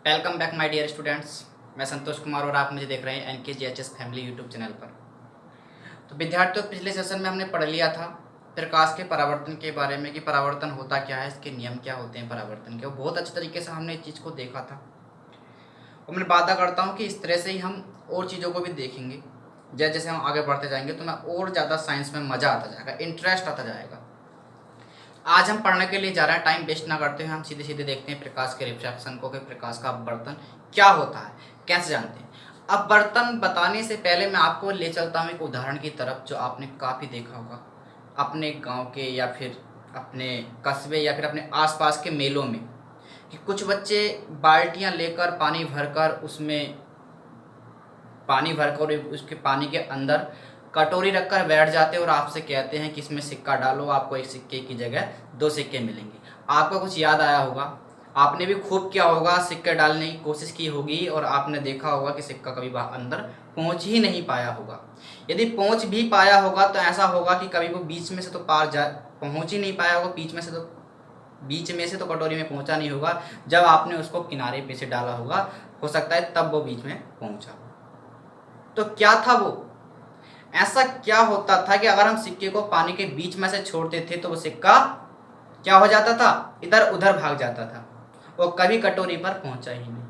Welcome back my dear students. मैं संतोष कुमार और आप मुझे देख रहे हैं NKGHS फैमिली यूट्यूब चैनल पर। तो विद्यार्थियों, पिछले सेशन में हमने पढ़ लिया था प्रकाश के परावर्तन के बारे में कि परावर्तन होता क्या है, इसके नियम क्या होते हैं परावर्तन के। वो बहुत अच्छे तरीके से हमने इस चीज़ को देखा था और मैं वादा करता हूँ कि इस तरह से ही हम और चीज़ों को भी देखेंगे। जैसे जैसे हम आगे बढ़ते जाएंगे तो मैं और ज़्यादा साइंस में मज़ा आता जाएगा, इंटरेस्ट आता जाएगा। आज हम पढ़ने के लिए जा रहे हैं, टाइम वेस्ट ना करते हुए हम सीधे सीधे देखते हैं प्रकाश के रिफ्रैक्शन को कि प्रकाश का अपवर्तन क्या होता है, कैसे जानते हैं। अपवर्तन बताने से पहले मैं आपको ले चलता हूँ एक उदाहरण की तरफ जो आपने काफ़ी देखा होगा अपने गांव के या फिर अपने कस्बे या फिर अपने आसपास के मेलों में, कि कुछ बच्चे बाल्टियाँ लेकर पानी भरकर उसके पानी के अंदर कटोरी रखकर बैठ जाते हैं और आपसे कहते हैं कि इसमें सिक्का डालो, आपको एक सिक्के की जगह 2 सिक्के मिलेंगे। आपको कुछ याद आया होगा, आपने भी खूब किया होगा, सिक्के डालने की कोशिश की होगी और आपने देखा होगा कि सिक्का कभी अंदर पहुंच ही नहीं पाया होगा। यदि पहुंच भी पाया होगा तो ऐसा होगा कि कभी वो बीच में से तो पहुंच ही नहीं पाया होगा, बीच में से तो कटोरी में पहुंचा नहीं होगा। जब आपने उसको किनारे पे से डाला होगा, हो सकता है तब वो बीच में पहुंचा। तो क्या था वो? ऐसा क्या होता था कि अगर हम सिक्के को पानी के बीच में से छोड़ते थे तो वो सिक्का क्या हो जाता था, इधर उधर भाग जाता था और कभी कटोरी पर पहुंचा ही नहीं।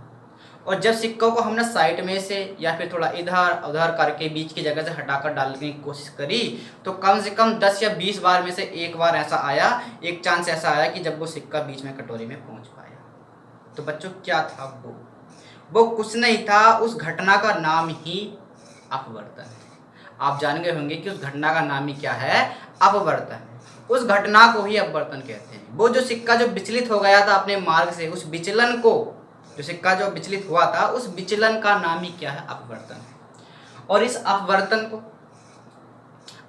और जब सिक्कों को हमने साइड में से या फिर थोड़ा इधर उधर करके बीच की जगह से हटाकर डालने की कोशिश करी तो कम से कम 10 या 20 बार में से एक बार ऐसा आया, एक चांस ऐसा आया कि जब वो सिक्का बीच में कटोरी में पहुंच पाया। तो बच्चों क्या था वो कुछ नहीं था, उस घटना का नाम ही अपवर्तन है। आप जान गए होंगे कि उस घटना का नाम ही क्या है, अपवर्तन। उस घटना को ही अपवर्तन कहते हैं। वो जो सिक्का जो विचलित हो गया था अपने मार्ग से, उस विचलन को, जो सिक्का जो विचलित हुआ था उस विचलन का नाम ही क्या है, अपवर्तन। और इस अपवर्तन को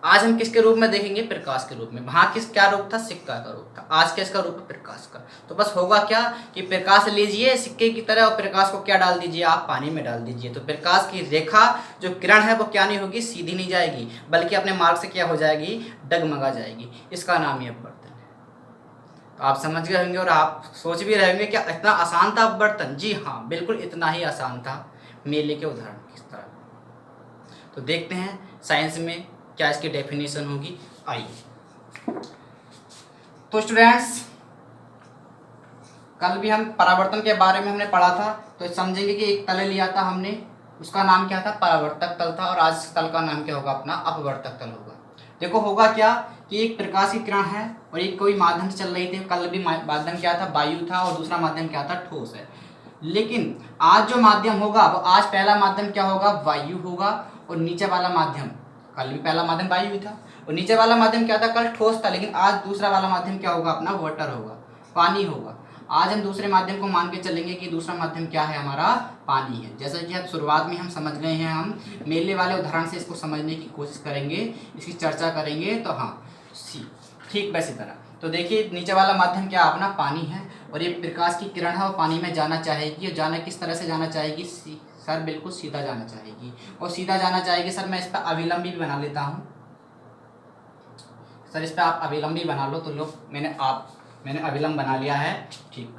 आज हम किसके रूप में देखेंगे, प्रकाश के रूप में। वहां क्या रूप था, सिक्का का रूप था। आज किसका रूप है, प्रकाश का। तो बस होगा क्या कि प्रकाश लीजिए सिक्के की तरह और प्रकाश को क्या डाल दीजिए, आप पानी में डाल दीजिए। तो प्रकाश की रेखा जो किरण है वो क्या नहीं होगी, सीधी नहीं जाएगी, बल्कि अपने मार्ग से क्या हो जाएगी, डगमगा जाएगी। इसका नाम ही अपवर्तन है। तो आप समझ गए होंगे और आप सोच भी रहे होंगे क्या इतना आसान था अपवर्तन। जी हाँ, बिल्कुल इतना ही आसान था, मेले के उदाहरण किस तरह। तो देखते हैं साइंस में क्या इसकी डेफिनेशन होगी, आइए। तो स्टूडेंट्स, कल भी हम परावर्तन के बारे में हमने पढ़ा था, तो समझेंगे कि एक तल लिया था हमने, उसका नाम क्या था, परावर्तक तल था। और आज तल का नाम क्या होगा, अपना अपवर्तक तल होगा। देखो होगा क्या कि एक प्रकाश की किरण है और एक कोई माध्यम से चल रही थी। कल भी माध्यम क्या था, वायु था, और दूसरा माध्यम क्या था, ठोस है। लेकिन आज जो माध्यम होगा वो, आज पहला माध्यम क्या होगा, वायु होगा, और नीचे वाला माध्यम, कल भी पहला माध्यम वायु था और नीचे वाला माध्यम क्या था, कल ठोस था। लेकिन आज दूसरा वाला माध्यम क्या होगा, अपना वाटर होगा, पानी होगा। आज हम दूसरे माध्यम को मान के चलेंगे कि दूसरा माध्यम क्या है, हमारा पानी है। जैसा कि अब शुरुआत में हम समझ गए हैं, हम मेले वाले उदाहरण से इसको समझने की कोशिश करेंगे, इसकी चर्चा करेंगे। तो हाँ, ठीक वैसी तरह। तो देखिए नीचे वाला माध्यम क्या अपना पानी है और ये प्रकाश की किरण है, वो पानी में जाना चाहेगी। और जाना किस तरह से जाना चाहेगी, सर बिल्कुल सीधा जाना चाहेगी। और सीधा जाना चाहेगी सर, मैं इस पर अभिलंबी भी बना लेता हूँ। सर इस पर आप अभिलंबी बना लो। तो लो, मैंने अभिलंब बना लिया है। ठीक,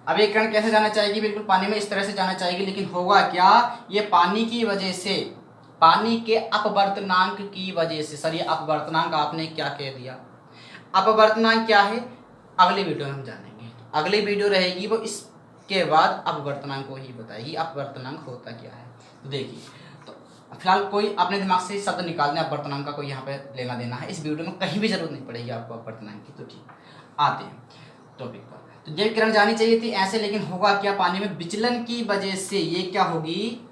अब ये किरण कैसे जाना चाहेगी, बिल्कुल पानी में इस तरह से जाना चाहेगी। लेकिन होगा क्या, ये पानी की वजह से, पानी के अपवर्तनांक की वजह से, सर ये अपवर्तनांक आपने क्या कह दिया, अपवर्तनांक क्या है, अगली वीडियो में हम जानेंगे। अगली वीडियो रहेगी वो इसके बाद अपवर्तनांक को ही बताएगी, अपवर्तनांक होता क्या है। तो देखिए, तो फिलहाल कोई अपने दिमाग से शब्द निकाल दें, अपवर्तनांक का कोई यहाँ पे लेना देना है इस वीडियो में कहीं भी जरूरत नहीं पड़ेगी आपको अपवर्तनांक की। तो ठीक, आते हैं टॉपिक पर। तो जब किरण जानी चाहिए थी ऐसे, लेकिन होगा क्या, पानी में विचलन की वजह से ये क्या होगी,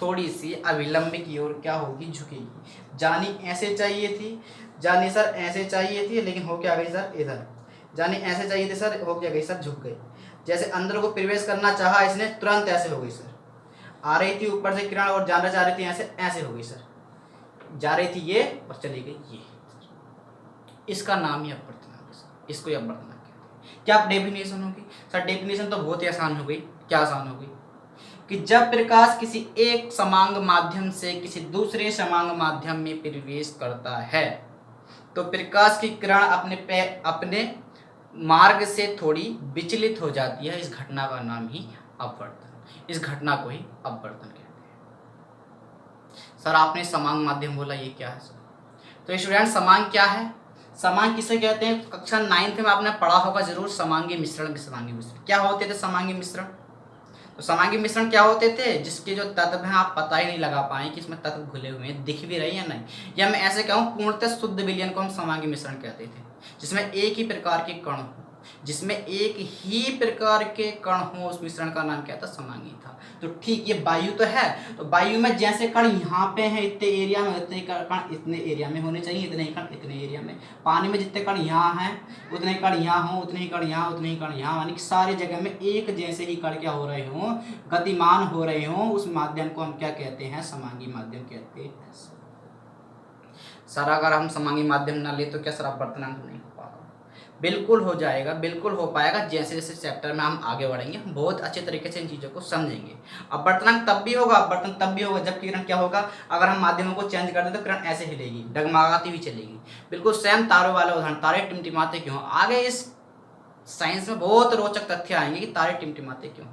थोड़ी सी अविलंब की ओर क्या होगी, झुकेगी। जानी ऐसे चाहिए थी, जानी सर ऐसे चाहिए थी, लेकिन हो क्या गई सर, इधर। जानी ऐसे चाहिए थी सर, हो क्या गई सर, झुक गई। जैसे अंदर को प्रवेश करना चाहा इसने, तुरंत ऐसे हो गई सर। आ रही थी ऊपर से किरण और जाना चाह रही थी ऐसे, ऐसे हो गई सर। जा रही थी ये और चली गई ये। इसका नाम ही अपवर्तनांक है, इसको अपवर्तनांक कहते हैं। क्या डेफिनेशन होगी सर, डेफिनेशन तो बहुत ही आसान हो गई। क्या आसान हो गई, कि जब प्रकाश किसी एक समांग माध्यम से किसी दूसरे समांग माध्यम में प्रवेश करता है तो प्रकाश की किरण अपने मार्ग से थोड़ी विचलित हो जाती है। इस घटना का नाम ही अपवर्तन। इस घटना को ही अपवर्तन कहते हैं। सर आपने समांग माध्यम बोला, ये क्या है सर? तो स्टूडेंट समांग क्या है? समांग किसे कहते हैं? कक्षा 9th में आपने पढ़ा होगा जरूर, समांगी मिश्रण, विसमांगी मिश्रण। क्या होते थे समांगी मिश्रण? तो समांगी मिश्रण क्या होते थे? जिसके जो तत्व हैं आप पता ही नहीं लगा पाए कि इसमें तत्व घुले हुए हैं, दिख भी रही है नहीं, या मैं ऐसे कहूँ पूर्णतः शुद्ध विलयन को हम समांगी मिश्रण कहते थे, जिसमें एक ही प्रकार के कण हो, जिसमें एक ही प्रकार के कण हो, उस मिश्रण का नाम क्या था? समांगी था। तो ठीक, ये वायु तो है, तो वायु में जैसे कण यहाँ पे हैं इतने एरिया में, उतने कण इतने एरिया में होने चाहिए, इतने ही कण इतने एरिया में। पानी में जितने कण यहाँ हैं उतने कण यहाँ हो, उतने ही कण यहाँ, उतने ही कण यहाँ, यानी कि सारी जगह में एक जैसे ही कण क्या हो रहे हों, गतिमान हो रहे हों, उस माध्यम को हम क्या कहते हैं? समांगी माध्यम कहते हैं। सर अगर हम समांगी माध्यम ना ले तो क्या सर अपवर्तनांक नहीं हो पाएगा? बिल्कुल हो जाएगा, बिल्कुल हो पाएगा। जैसे जैसे चैप्टर में हम आगे बढ़ेंगे हम बहुत अच्छे तरीके से इन चीज़ों को समझेंगे। अपवर्तनांक तब भी होगा, अपवर्तन तब भी होगा जब किरण क्या होगा, अगर हम माध्यमों को चेंज कर दें तो किरण ऐसे हिलेगी, डगमगाती हुई चलेगी। बिल्कुल सेम तारों वाला उदाहरण, तारे टिमटिमाते क्यों? आगे इस साइंस में बहुत रोचक तथ्य आएंगे कि तारे टिमटिमाते क्यों।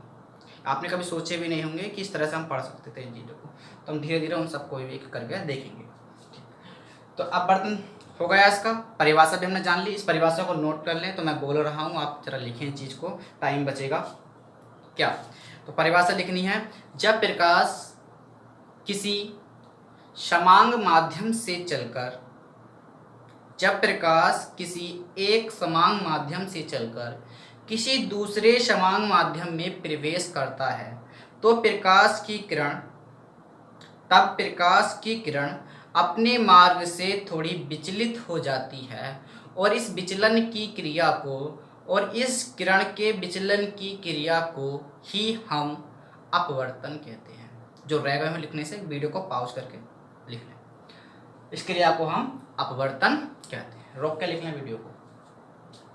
आपने कभी सोचे भी नहीं होंगे कि इस तरह से हम पढ़ सकते थे इन चीज़ों को, तो हम धीरे धीरे उन सबको एक करके देखेंगे। तो अपवर्तन हो गया, इसका परिभाषा भी हमने जान ली। इस परिभाषा को नोट कर लें, तो मैं बोल रहा हूँ, आप जरा लिखें चीज़ को, टाइम बचेगा क्या। तो परिभाषा लिखनी है, जब प्रकाश किसी समांग माध्यम से चलकर, जब प्रकाश किसी एक समांग माध्यम से चलकर किसी दूसरे समांग माध्यम में प्रवेश करता है तो प्रकाश की किरण अपने मार्ग से थोड़ी विचलित हो जाती है, और इस विचलन की क्रिया को, और इस किरण के विचलन की क्रिया को ही हम अपवर्तन कहते हैं। जो रह गए हो लिखने से वीडियो को पॉज करके लिख लें। इस क्रिया को हम अपवर्तन कहते हैं। रोक के लिख लें वीडियो को,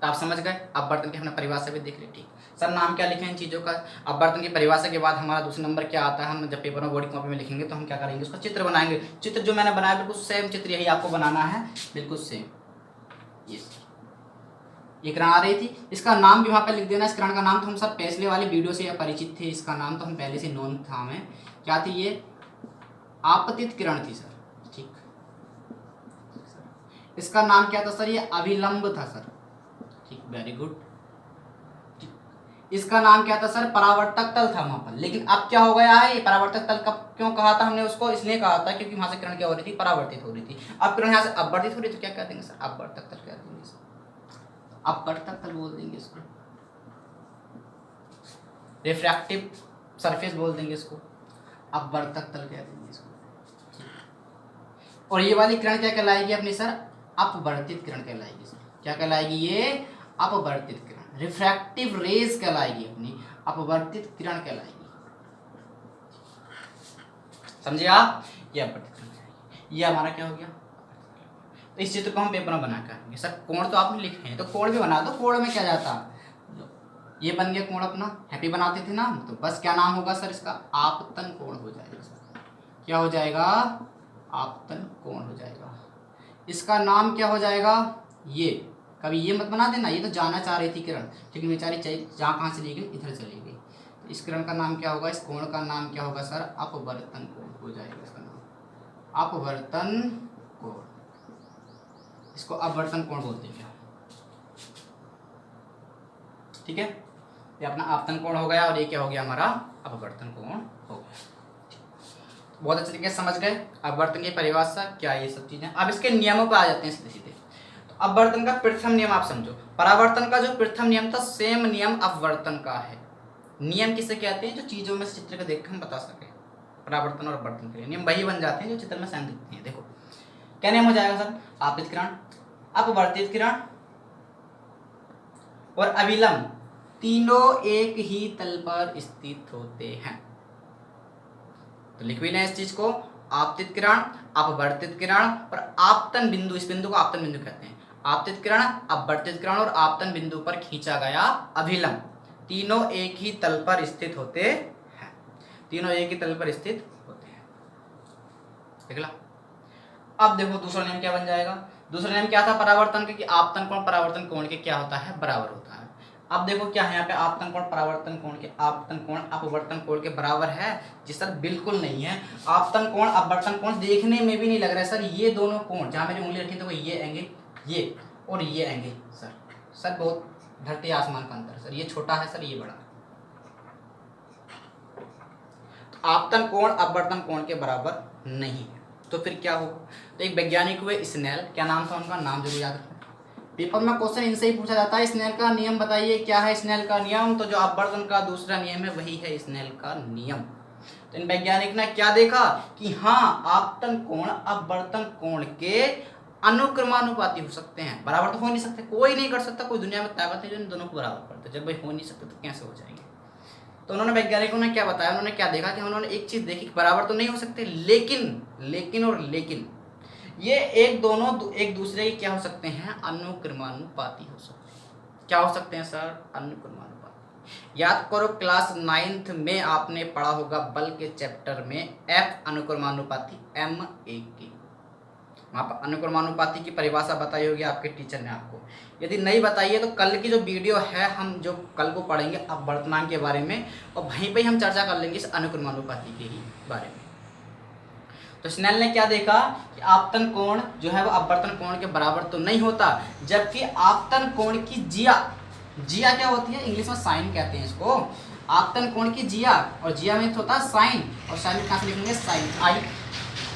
तो आप समझ गए। अपवर्तन की हमने परिभाषा भी देख ली। ठीक सर, नाम क्या लिखें इन चीज़ों का? अपवर्तन की परिभाषा के बाद हमारा दूसरा नंबर क्या आता है? हम जब पेपर में बॉडी कॉपी में लिखेंगे तो हम क्या करेंगे? उसका चित्र बनाएंगे। चित्र जो मैंने बनाया बिल्कुल सेम चित्र यही आपको बनाना है, बिल्कुल सेम। ये किरण आ रही थी, इसका नाम भी वहाँ पर लिख देना। इस किरण का नाम तो हम सब पिछले वाली वीडियो से परिचित थे, इसका नाम तो हम पहले से नोन था हमें। क्या थी ये? आपतित किरण थी सर। ठीक, इसका नाम क्या था सर? ये अभिलंब था सर। ठीक, वेरी गुड। इसका नाम क्या था सर? परावर्तक तल था वहां पर। लेकिन अब क्या हो गया है? ये परावर्तक तल कब क्यों कहा था हमने उसको? इसलिए कहा था क्योंकि वहां से किरण क्या हो रही थी? परावर्तित हो रही थी। अब किरण यहाँ से अपवर्तित हो रही, तो क्या कह देंगे सर? अपवर्तक तल कह देंगे सर, अपवर्तक तल बोल देंगे इसको, रिफ्रैक्टिव सरफेस बोल देंगे इसको, अपवर्तक तल कह देंगे इसको। और ये वाली किरण क्या कहलाएगी अपनी सर? अपवर्तित किरण कहलाएगी सर। क्या कहलाएगी ये? अपवर्तित किरण, रिफ्रैक्टिव रेज कहलाएगी अपनी, अपवर्तित किरण कहलाएगी। समझे आप? ये अपवर्तित किरण कहलाएगी। ये हमारा क्या हो गया? तो इस चित्र को हम पेपर में बना कर, सर कोण तो आपने लिखे हैं तो कोण भी बना दो। कोण में क्या जाता? ये बन गया कोण अपना, हैप्पी बनाते थे ना, तो बस क्या नाम होगा सर इसका? आपतन कोण हो जाएगा सर। क्या हो जाएगा? आपतन कोण हो जाएगा। इसका नाम क्या हो जाएगा? ये कभी ये मत बना देना, ये तो जाना चाह रही थी किरण, लेकिन बेचारी जहाँ कहाँ चली गई? इधर चली गई। तो इस किरण का नाम क्या होगा? इस कोण का नाम क्या होगा सर? अपवर्तन कोण हो जाएगा इसका नाम, अपवर्तन कोण। इसको अपवर्तन कोण बोलते हैं। ठीक है, ये अपना आपतन कोण हो गया, और ये क्या हो गया? हमारा अपवर्तन कोण हो गया। बहुत अच्छे तरीके से समझ गए अपवर्तन की परिभाषा क्या, ये सब चीजें। अब इसके नियमों पर आ जाते हैं सीधे सीधे। तो अपवर्तन का प्रथम नियम आप समझो। परावर्तन का जो प्रथम नियम था, सेम नियम अपवर्तन का है। नियम किसे कहते हैं? जो चीजों में चित्र को देख कर हम बता सके। परावर्तन और अपवर्तन के नियम वही बन जाते हैं जो चित्र में साइन दिखते हैं। देखो क्या नियम हो जाएगा सर? आपतित किरण, अपवर्तित किरण और अभिलंब तीनों एक ही तल पर स्थित होते हैं। तो लिख भी लें इस चीज को, आपतित किरण, अपवर्तित किरण और आपतन बिंदु। इस बिंदु को आपतन बिंदु कहते हैं। आपतित किरण, अपवर्तित किरण और आपतन बिंदु पर खींचा गया अभिलंब, तीनों एक ही तल पर स्थित होते हैं। तीनों एक ही तल पर स्थित होते हैं। देख ला। अब देखो दूसरा नियम क्या बन जाएगा? दूसरा नियम क्या था परावर्तन के? कि आपतन कोण परावर्तन कोण के क्या होता है? बराबर होता है। अब देखो क्या है यहाँ पे, आपतन कोण परावर्तन कोण के आपतन कोण अपवर्तन कोण के बराबर है जी सर? बिल्कुल नहीं है। आपतन कोण अपवर्तन कोण देखने में भी नहीं लग रहा है सर। ये दोनों कोण जहाँ मेरी उंगली रखी, तो ये एंगल, ये और ये एंगल सर बहुत धरती आसमान का अंतर है सर। ये छोटा है सर, ये बड़ा। तो आपतन कोण अपवर्तन कोण के बराबर नहीं है, तो फिर क्या हो? तो एक वैज्ञानिक हुए स्नेल, क्या नाम था उनका? नाम जरूर याद रखना। पेपर में क्वेश्चन इनसे ही पूछा जाता है, स्नेल का नियम बताइए, क्या है स्नेल का नियम? तो जो अपवर्तन का दूसरा नियम है वही है स्नेल का नियम। तो इन वैज्ञानिक ने क्या देखा कि हाँ, आपतन कोण अपवर्तन कोण के अनुक्रमानुपाती हो सकते हैं। बराबर तो हो नहीं सकते, कोई नहीं कर सकता, कोई दुनिया में ताकत है जो इन दोनों को बराबर करते। जब भाई हो नहीं सकते तो कैसे हो जाएंगे? तो उन्होंने वैज्ञानिकों ने क्या बताया, उन्होंने क्या देखा कि उन्होंने एक चीज देखी, बराबर तो नहीं हो सकते, लेकिन ये एक दूसरे के क्या हो सकते हैं? अनुक्रमानुपाती हो सकते हैं। क्या हो सकते हैं सर? अनुक्रमानुपाती। याद करो क्लास 9th में आपने पढ़ा होगा बल के चैप्टर में F अनुक्रमानुपाती M1 वहां पर अनुक्रमानुपाती की परिभाषा बताई होगी आपके टीचर ने आपको। यदि नहीं बताई है तो कल की जो वीडियो है, हम जो कल को पढ़ेंगे अपवर्तनांक के बारे में, और वहीं पे हम चर्चा कर लेंगे इस अनुक्रमानुपाती के ही बारे में। तो स्नेल ने क्या देखा कि आपतन कोण जो है वो अपवर्तन कोण के बराबर तो नहीं होता, जबकि आपतन कोण की जिया क्या होती है? इंग्लिश में साइन कहते हैं इसको। आपतन कोण की जिया, और जिया में होता है साइन, और साइन कहाँ से लिखेंगे? साइन आई।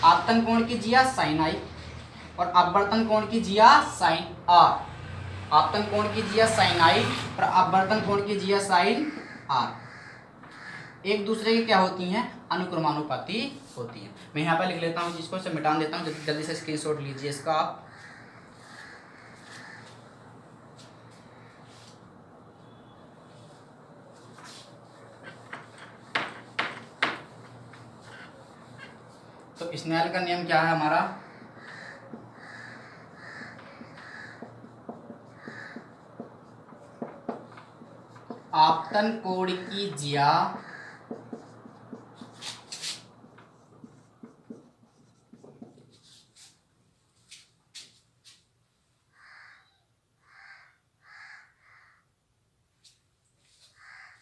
आपतन कोण की जिया साइन आई, और अपवर्तन कोण की जिया साइन आर। आपतन कोण की जिया साइन आई और अपवर्तन कोण की जिया साइन आर एक दूसरे की क्या होती हैं? अनुक्रमानुपाती होती हैं। मैं यहाँ पर लिख लेता हूँ, जिसको से मिटा देता हूँ, जल्दी से स्क्रीनशॉट लीजिए इसका आप। तो स्नेल का नियम क्या है हमारा? आपतन कोण की जिया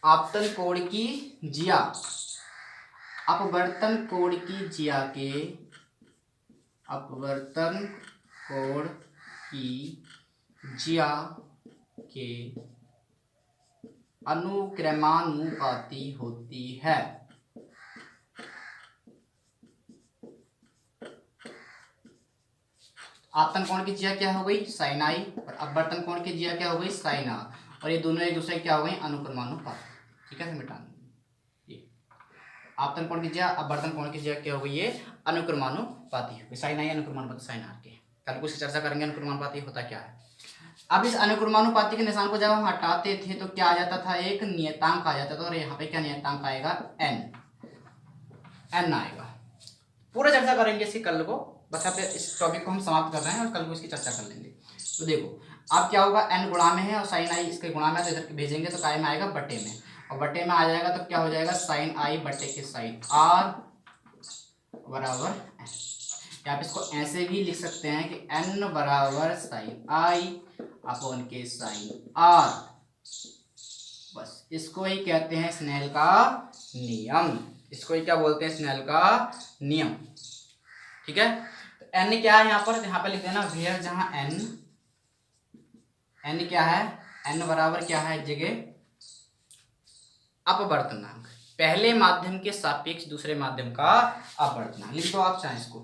आपतन कोण की जिया अपवर्तन कोण की जिया के अपवर्तन कोण की जिया के अनुक्रमानुपाती होती है। आपतन कोण की जिया क्या हो गई? साइन आई, और अपवर्तन कोण की जिया क्या हो गई? साइन आर, और ये दोनों एक दूसरे क्या हो गई? अनुक्रमानुपाती। ठीक है, मिटा ये आपतन कोण की जिया अपवर्तन कोण की जिया क्या हो गई? ये अनुक्रमानुपाती हो गई। साइन आई अनुक्रमानुपाती साइन आर के। कल को इसकी चर्चा करेंगे अनुक्रमानुपाती होता क्या है। अब इस अनुक्रमानुपाती के निशान को जब हम हटाते थे तो क्या आ जाता था? एक नियतांक आ जाता था, और यहाँ पे क्या नियतांक आएगा? n आएगा। पूरा चर्चा करेंगे इसकी कल को, बस यहाँ पे इस टॉपिक को हम समाप्त कर रहे हैं और कल को इसकी चर्चा कर लेंगे। तो देखो अब क्या होगा, n गुणा में है और साइन आई इसके गुणा में, तो इधर भेजेंगे तो काय में आएगा? बटे में, और बटे में आ जाएगा तो क्या हो जाएगा? साइन आई बटे के साइन आर बराबर n। आप इसको ऐसे भी लिख सकते हैं कि n बराबर साइन आई अपॉन के साइन आर। बस इसको ही कहते हैं स्नेल का नियम। इसको ही क्या बोलते हैं? स्नेल का नियम। ठीक है, तो n क्या है यहाँ पर लिख देना वेयर, जहां n क्या है? n बराबर क्या है जगह? अपवर्तनांक, पहले माध्यम के सापेक्ष दूसरे माध्यम का अपवर्तनांक। लिख दो आप चाहे इसको,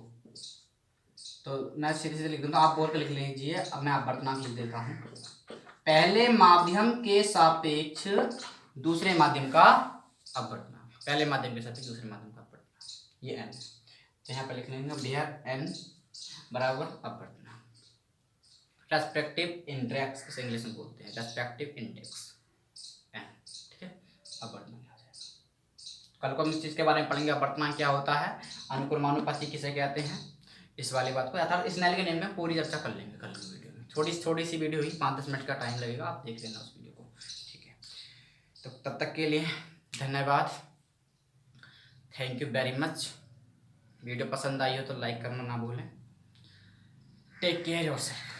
तो मैं सीधे सीधे लिख दूंगा, आप बोल के लिख लीजिए। अब मैं अपवर्तनांक लिख देता हूँ, पहले माध्यम के सापेक्ष दूसरे माध्यम का अपवर्तनांक। पहले माध्यम के सापेक्ष दूसरे माध्यम का अपवर्तनांक, ये n है। तो यहाँ पर लिख लेंगे वेयर n बराबर अपवर्तनांक, रेस्पेक्टिव इंडेक्स इसे इंग्लिश में बोलते हैं, रेस्पेक्टिव इंडेक्स n। ठीक है, अपवर्तनांक आ जाएगा। कल को हम इस चीज़ के बारे में पढ़ेंगे, अपवर्तनांक क्या होता है, अनुक्रमानुपाती किसे कहते हैं, इस वाली बात को अर्थात स्नेल के नियम में पूरी चर्चा कर लेंगे कल की वीडियो में। छोटी सी वीडियो ही, 5-10 मिनट का टाइम लगेगा, आप देख लेना उस वीडियो को। ठीक है, तो तब तक के लिए धन्यवाद, thank you very much. Video पसंद आई हो तो लाइक करना ना भूलें। Take care yourself.